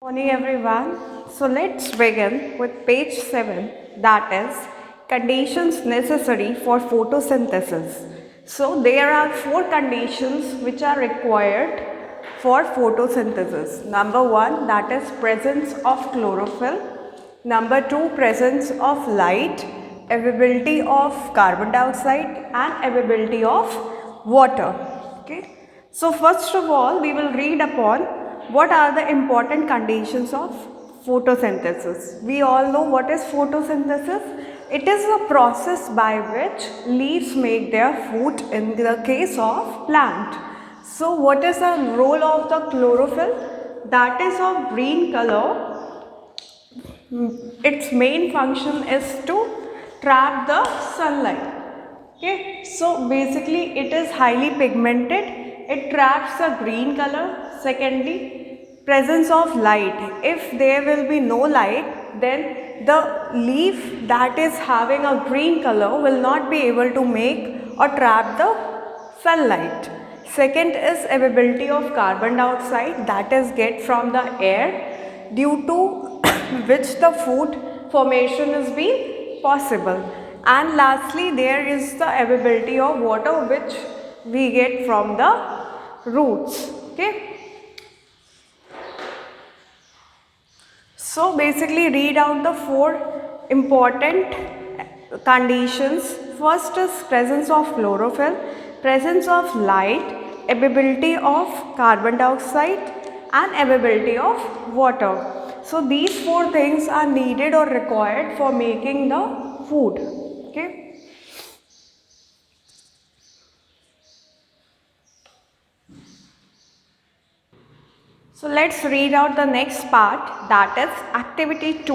Morning everyone. So let's begin with page 7, that is conditions necessary for photosynthesis. So there are 4 conditions which are required for photosynthesis. Number 1, that is presence of chlorophyll. Number 2, presence of light, availability of carbon dioxide and availability of water. Okay. So first of all we will read upon what are the important conditions of photosynthesis. We all know what is photosynthesis. It is a process by which leaves make their food in the case of plant. So what is the role of the chlorophyll? That is of green color. Its main function is to trap the sunlight. Okay, so basically it is highly pigmented. It traps the green color. Secondly, presence of light. If there will be no light, then the leaf that is having a green color will not be able to make or trap the sunlight. Second is availability of carbon dioxide, that is get from the air, due to which the food formation is being possible. And lastly, there is the availability of water which we get from the roots. Okay. So basically read out the 4 important conditions. First is presence of chlorophyll, presence of light, availability of carbon dioxide and availability of water. So these 4 things are needed or required for making the food. Okay. So let's read out the next part, that is activity 2.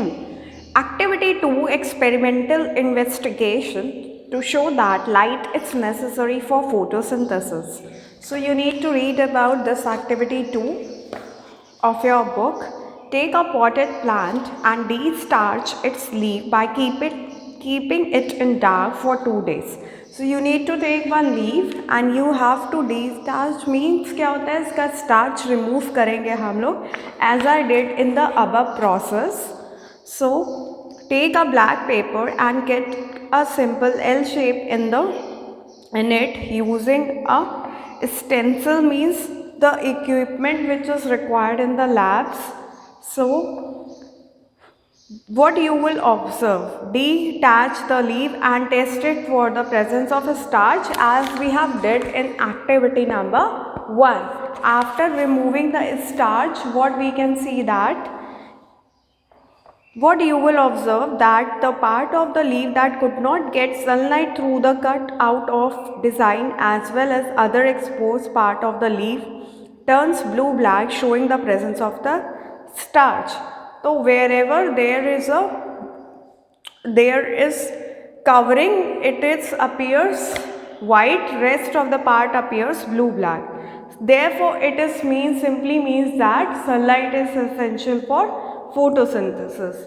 Activity 2, experimental investigation to show that light is necessary for photosynthesis. So you need to read about this activity 2 of your book. Take a potted plant and de-starch its leaf by keeping it in dark for 2 days. So you need to take one leaf and you have to de-starch. means क्या होता है, इसका starch remove करेंगे हम लोग, as I did in the above process. So take a black paper and get a simple L shape in it using a stencil, means the equipment which is required in the labs. So what you will observe, detach the leaf and test it for the presence of a starch as we have did in activity number 1. After removing the starch, what we can see that, what you will observe that the part of the leaf that could not get sunlight through the cut out of design as well as other exposed part of the leaf turns blue-black, showing the presence of the starch. So wherever there is covering, it is appears white, rest of the part appears blue-black. Therefore, it is simply means that sunlight is essential for photosynthesis.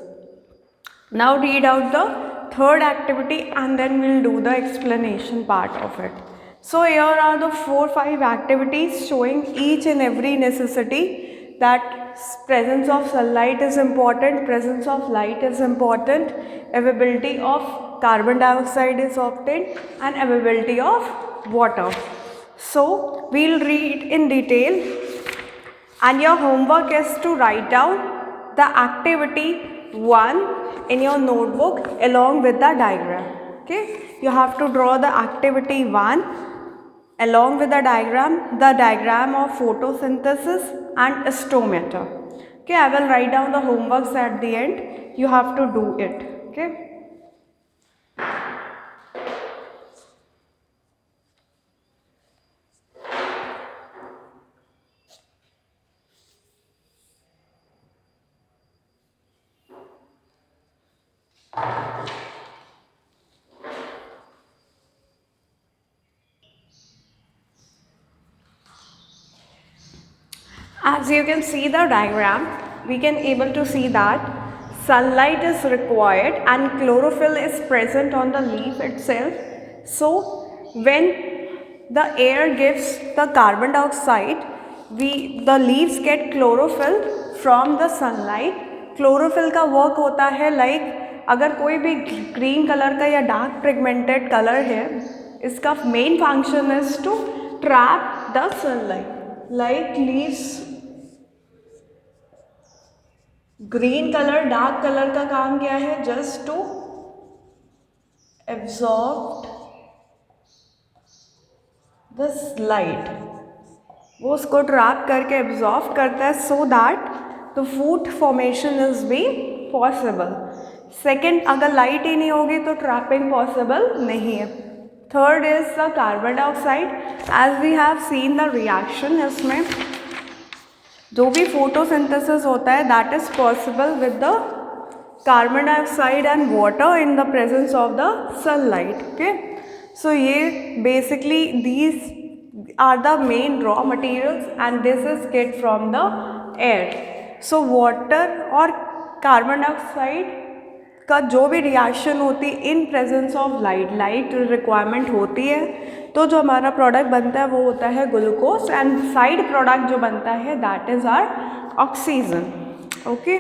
Now read out the third activity and then we'll do the explanation part of it. So here are the 4-5 activities showing each and every necessity, that presence of sunlight is important, presence of light is important, availability of carbon dioxide is obtained and availability of water. So we'll read in detail and your homework is to write down the activity 1 in your notebook along with the diagram. Okay, you have to draw the activity 1 along with the diagram of photosynthesis and stomata. Okay, I will write down the homeworks at the end. You have to do it. Okay. As you can see the diagram, we can able to see that sunlight is required and chlorophyll is present on the leaf itself. So when the air gives the carbon dioxide, the leaves get chlorophyll from the sunlight. Chlorophyll का work होता है अगर कोई भी green colour का या dark pigmented colour है, इसका main function is to trap the sunlight. Leaves, green colour, dark colour का काम क्या है? Just to absorb the light. वो उसको ट्रैप करके एब्जॉर्ब करता है so that the food formation is be possible. Second, अगर लाइट ही नहीं होगी तो ट्रैपिंग पॉसिबल नहीं है. Third is the carbon dioxide. As we have seen the reaction, इसमें जो भी फोटोसिंथेसिस होता है that is possible with the carbon dioxide and water in the presence of the sunlight. Okay, so ये basically these are the main raw materials and this is get from the air. So water और carbon dioxide का जो भी reaction होती है in presence of light requirement होती है, तो जो हमारा प्रोडक्ट बनता है वो होता है ग्लूकोज एंड साइड प्रोडक्ट जो बनता है that is are oxygen. Okay,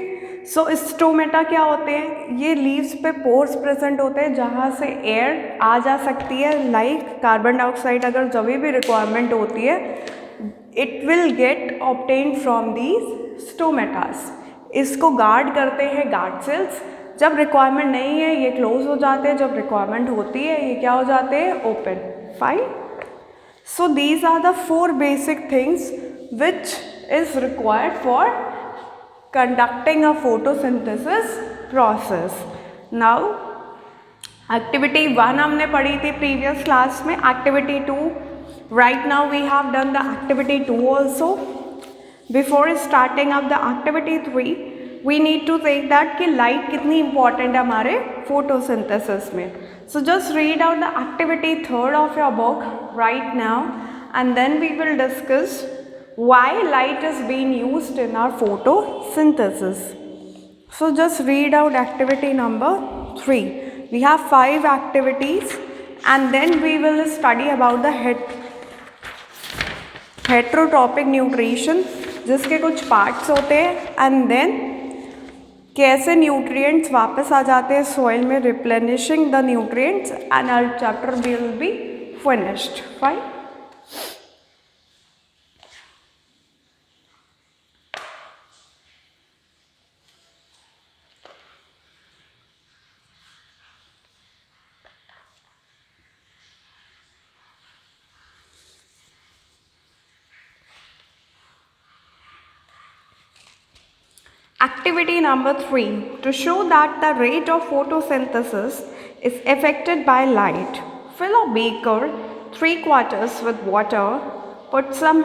so stomata क्या होते हैं? ये लीव्स पे पोर्स प्रेजेंट होते हैं जहाँ से एयर आ जा सकती है. कार्बन डाइऑक्साइड अगर जब भी रिक्वायरमेंट होती है it will get obtained from these stomatas. इसको गार्ड करते हैं गार्ड सेल्स. जब रिक्वायरमेंट नहीं है ये क्लोज हो जाते हैं, जब रिक्वायरमेंट होती है ये क्या हो जाते हैं? Open. Fine. So these are the 4 basic things which is required for conducting a photosynthesis process. Now activity 1 हमने पढ़ी थी previous class में. activity 2, right now we have done the activity 2 also. Before starting up the activity 3 we need to think that कि light कितनी important है हमारे photosynthesis में. So just read out the activity 3rd of your book right now and then we will discuss why light is being used in our photosynthesis. So just read out activity number 3. We have 5 activities and then we will study about the heterotropic nutrition, जिसके कुछ parts होते हैं and then कैसे nutrients वापस आ जाते हैं soil में, replenishing the nutrients and our chapter will be finished. Fine. Activity number 3. To show that the rate of photosynthesis is affected by light, fill a beaker 3/4 with water, put some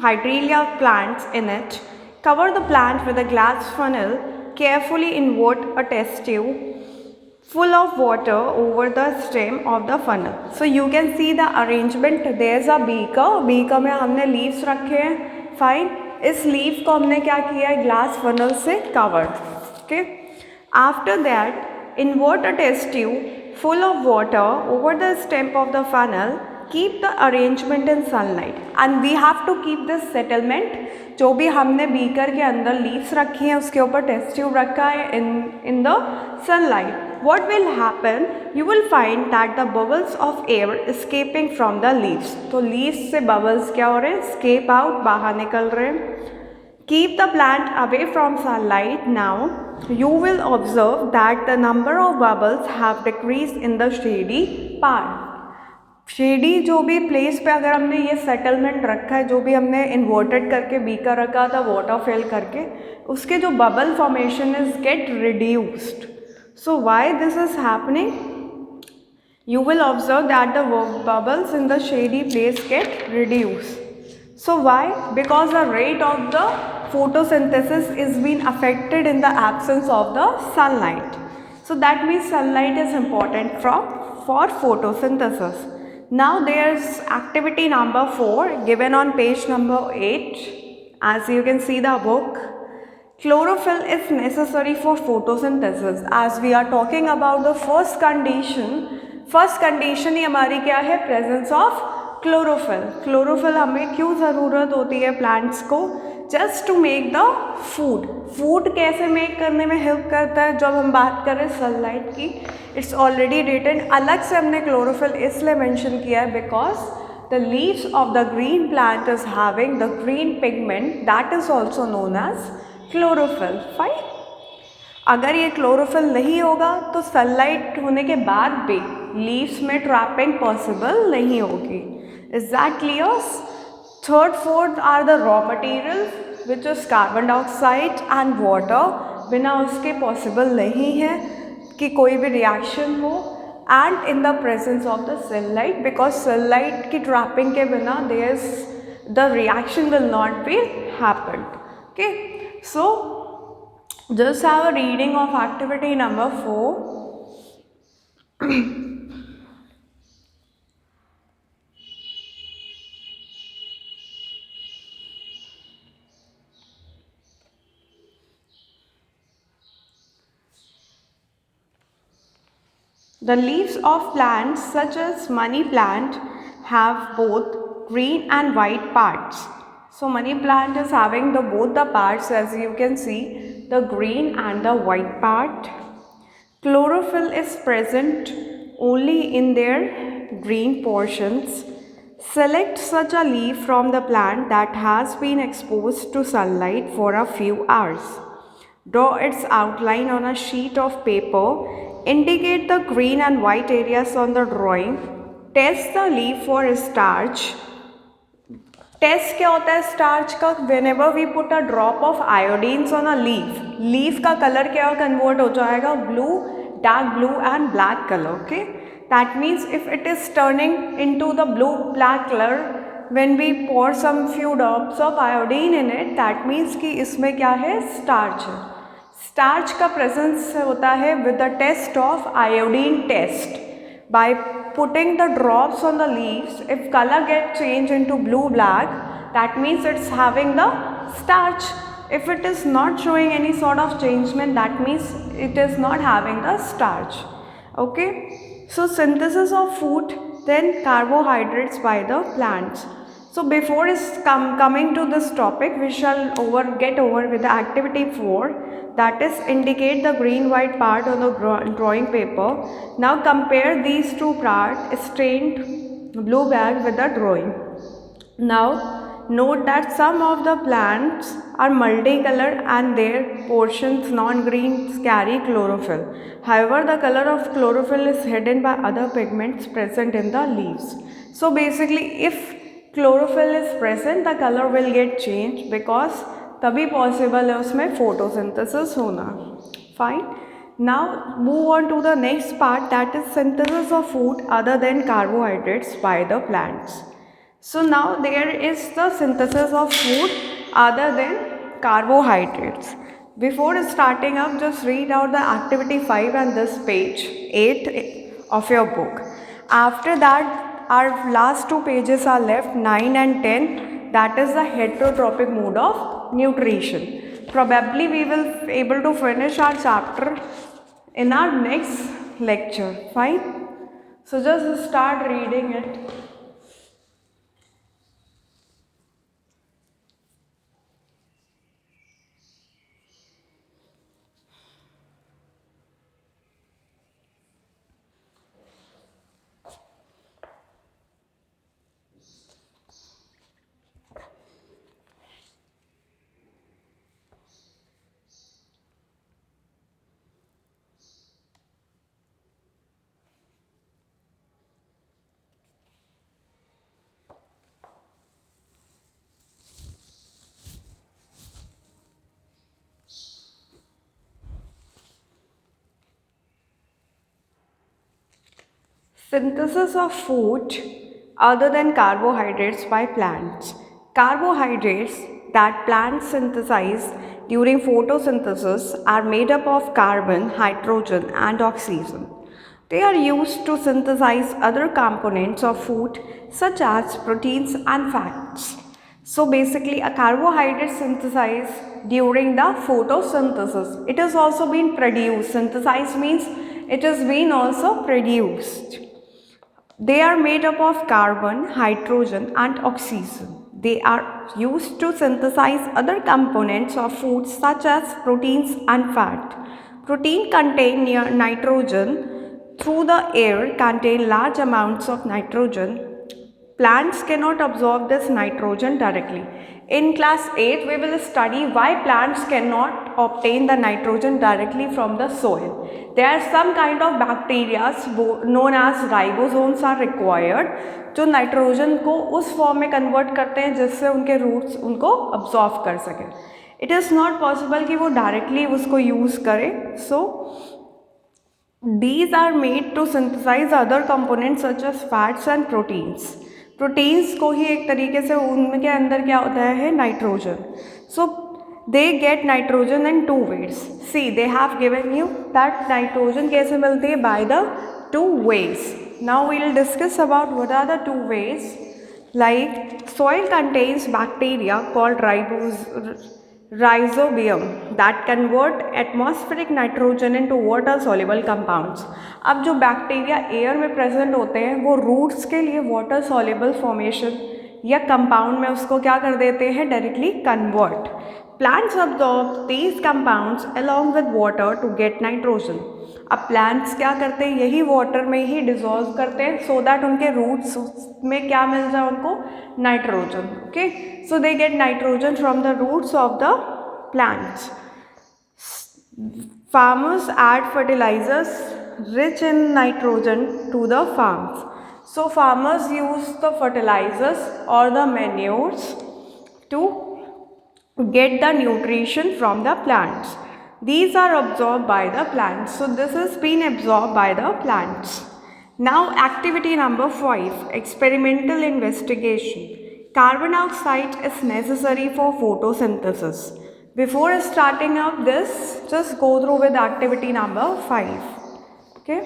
hydrilla plants in it, cover the plant with a glass funnel, carefully invert a test tube full of water over the stem of the funnel. So you can see the arrangement. There is a beaker. beaker में हमने leaves रखे हैं. Fine. इस leaf को हमने क्या किया है? ग्लास फनल से cover. Okay, after that invert a test tube full of water over the stem of the funnel, keep the arrangement in sunlight and we have to keep this settlement. जो भी हमने beaker के अंदर leaves रखी हैं उसके ऊपर test tube रखा है in the sunlight. what will happen? You will find that the bubbles of air escaping from the leaves. तो leaves से bubbles क्या हो रहे हैं? escape out, बाहर निकल रहे हैं. Keep the plant away from sunlight. Now you will observe that the number of bubbles have decreased in the shady part. Shady जो भी प्लेस पे अगर हमने ये सेटलमेंट रखा है, जो भी हमने इन्वर्टेड करके बीकर रखा था वाटर फिल करके, उसके जो bubble formation is get reduced. So why this is happening? you will observe that the bubbles in the shady place get reduced. So why? Because the rate of the photosynthesis is being affected in the absence of the sunlight. So that means sunlight is important for photosynthesis. Now there's activity number 4 given on page number 8. As you can see the book, chlorophyll is necessary for photosynthesis. As we are talking about the first condition ही हमारी क्या है? Presence of chlorophyll. Chlorophyll हमें क्यों ज़रूरत होती है plants को? Just to make the food. Food कैसे मेक करने में हेल्प करता है जब हम बात करें सनलाइट की, इट्स ऑलरेडी रिटन. अलग से हमने क्लोरोफिल इसलिए मेंशन किया है because the leaves of the green plant is having the green pigment that is also known as chlorophyll. Fine. अगर ये क्लोरोफिल नहीं होगा तो सनलाइट होने के बाद भी लीव्स में ट्रैपिंग पॉसिबल नहीं होगी. Is that clear? Third fourth are the raw material which is carbon dioxide and water. बिना उसके पॉसिबल नहीं है कि कोई भी रिएक्शन हो. And in the presence of the sunlight, because sunlight की ट्रैपिंग के बिना the reaction will not B happened. Okay, so just have a reading of activity number 4. The leaves of plants such as money plant have both green and white parts. So money plant is having both the parts, as you can see, the green and the white part. Chlorophyll is present only in their green portions. Select such a leaf from the plant that has been exposed to sunlight for a few hours. Draw its outline on a sheet of paper. Indicate the green and white areas on the drawing. Test the leaf for starch. Test क्या होता है starch का? Whenever we put a drop of iodines on a leaf, leaf का colour क्या convert हो जाएगा? Blue, dark blue and black colour. Okay, that means if it is turning into the blue black colour when we pour some few drops of iodine in it, that means कि इसमें क्या है? Starch है. Starch का presence होता है with the test of iodine test. By putting the drops on the leaves, if color get changed into blue black, that means it's having the starch. If it is not showing any sort of changement, that means it is not having the starch. Okay, so synthesis of food, then carbohydrates by the plants. So before coming to this topic, we shall get over with the activity 4, that is indicate the green white part on the drawing paper. Now compare these two parts, stained blue bag with the drawing. Now note that some of the plants are multicolored and their portions non-green carry chlorophyll. However, the color of chlorophyll is hidden by other pigments present in the leaves. So basically, if chlorophyll is present, the color will get changed because तभी possible है उसमें photosynthesis होना. Fine. Now move on to the next part, that is synthesis of food other than carbohydrates by the plants. So now there is the synthesis of food other than carbohydrates. Before starting up, just read out the activity 5 and this page 8 of your book. After that, our last two pages are left, 9 and 10, that is the heterotropic mode of nutrition. Probably we will be able to finish our chapter in our next lecture. Fine. So just start reading it. Synthesis of food other than carbohydrates by plants. Carbohydrates that plants synthesize during photosynthesis are made up of carbon, hydrogen and oxygen. They are used to synthesize other components of food such as proteins and fats. So basically a carbohydrate synthesized during the photosynthesis. It has also been produced. Synthesized means it has been also produced. They are made up of carbon, hydrogen and oxygen. They are used to synthesize other components of food such as proteins and fat. Protein contain near nitrogen through the air contain large amounts of nitrogen. Plants cannot absorb this nitrogen directly. In class 8, we will study why plants cannot obtain the nitrogen directly from the soil. There are some kind of bacteria known as ribosomes are required जो nitrogen को उस form में convert करते हैं जिससे उनके roots उनको absorb कर सकें. इट इज़ नॉट पॉसिबल कि वो डायरेक्टली उसको यूज़ करें. सो these are made to synthesize other components such as fats and proteins. Proteins को ही एक तरीके से उनके अंदर क्या होता है nitrogen. So they get nitrogen in two ways. See they have given you that nitrogen कैसे मिलती है by the two ways. Now we will discuss about what are the two ways. Like soil contains bacteria called rhizobium that convert atmospheric nitrogen into water soluble compounds. अब जो bacteria air में present होते हैं वो roots के लिए water soluble formation या compound में उसको क्या कर देते हैं directly convert. Plants absorb these compounds along with water to get nitrogen. अब प्लांट्स क्या करते हैं यही वाटर में ही डिजॉल्व करते हैं सो दैट उनके रूट्स में क्या मिल जाए उनको nitrogen. Okay, so they get nitrogen from the roots of the plants. Farmers add fertilizers rich in nitrogen to the farms. So farmers use the fertilizers or the manures to get the nutrition from the plants. These are absorbed by the plants. So this has been absorbed by the plants. Now activity number 5, experimental investigation. Carbon dioxide is necessary for photosynthesis. Before starting up this, just go through with activity number 5. Okay.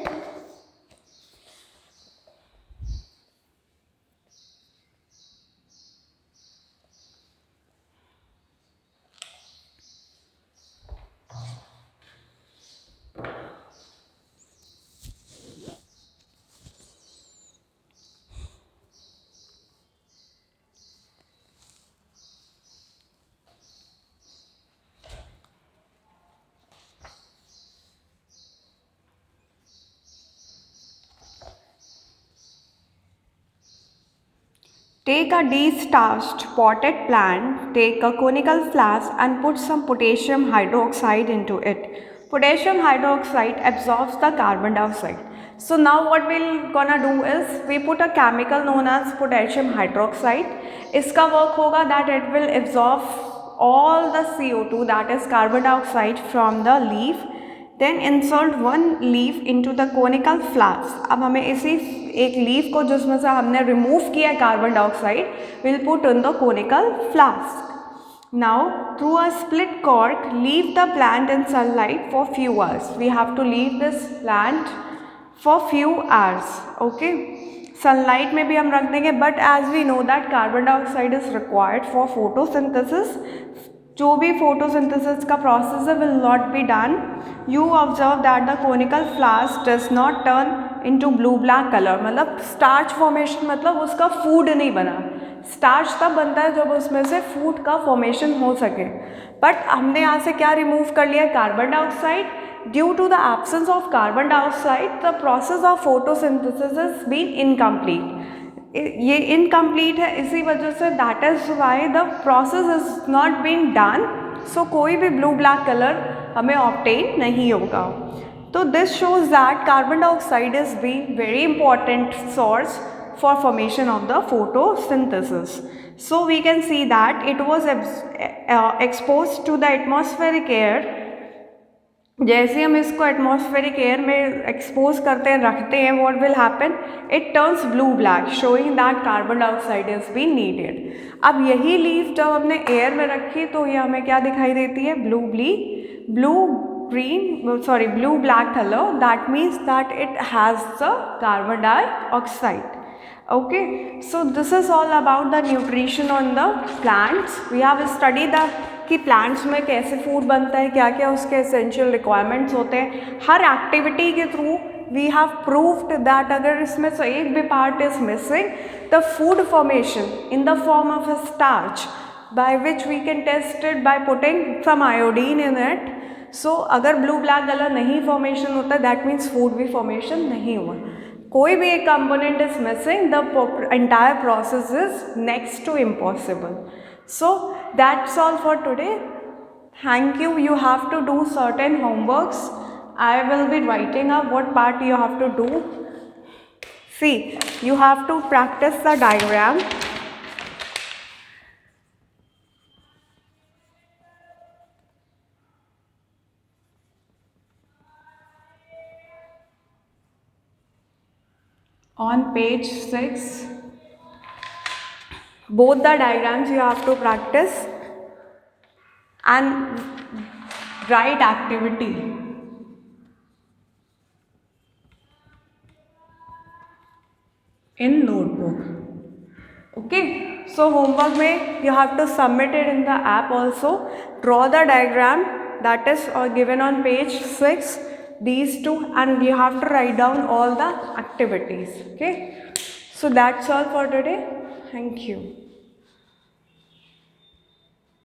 Take a de-starched potted plant, take a conical flask and put some potassium hydroxide into it. Potassium hydroxide absorbs the carbon dioxide. So now what we're gonna do is we put a chemical known as potassium hydroxide. इसका work होगा that it will absorb all the CO2 that is carbon dioxide from the leaf. Then insert one leaf into the conical flask. अब हमें इसी एक leaf को जिसमें से हमने रिमूव किया है carbon dioxide will put in the conical flask. Now through a split cork leave the plant in sunlight for few hours. We have to leave this plant for few hours. Okay, sunlight में भी हम रख देंगे but as we know that carbon dioxide is required for photosynthesis. जो भी photosynthesis का process है will not be done. You observe that the conical flask does not turn into blue black colour. मतलब स्टार्च फॉर्मेशन मतलब उसका food नहीं बना. Starch तब बनता है जब उसमें से फूड का फॉर्मेशन हो सके. बट हमने यहाँ से क्या रिमूव कर लिया carbon dioxide. Due to the absence of carbon dioxide the process of photosynthesis is been incomplete. ये इनकम्प्लीट है इसी वजह से that is why the process is not been done. So कोई भी ब्लू ब्लैक कलर हमें ऑब्टेन नहीं होगा. तो this shows that carbon dioxide is been very important source for formation of the photosynthesis. So we can see that it was exposed to the atmospheric air. जैसे हम इसको atmospheric air में expose करते हैं रखते हैं what will happen it turns blue black showing that carbon dioxide is been needed. अब यही लीफ जब हमने एयर में रखी तो ये हमें क्या दिखाई देती है blue black colour. That means that it has the carbon dioxide. Okay, so this is all about the nutrition on the plants. We have studied the कि plants में कैसे फूड बनता है क्या क्या उसके एसेंशियल रिक्वायरमेंट्स होते हैं. हर एक्टिविटी के through we have proved that अगर इसमें से एक भी part is missing, the food formation in the form of a starch, by which we can test it by putting some iodine in it. So अगर blue black color नहीं formation होता, that means food भी formation नहीं हुआ. कोई भी एक component is missing, the entire process is next to impossible. So that's all for today. Thank you. You have to do certain homeworks. I will be writing up what part you have to do. See, you have to practice the diagram. On page 6, both the diagrams you have to practice and write activity. In notebook. Okay, so homework में you have to submit it in the app also. Draw the diagram that is given on page 6, these two, and you have to write down all the activities. Okay, so that's all for today. Thank you.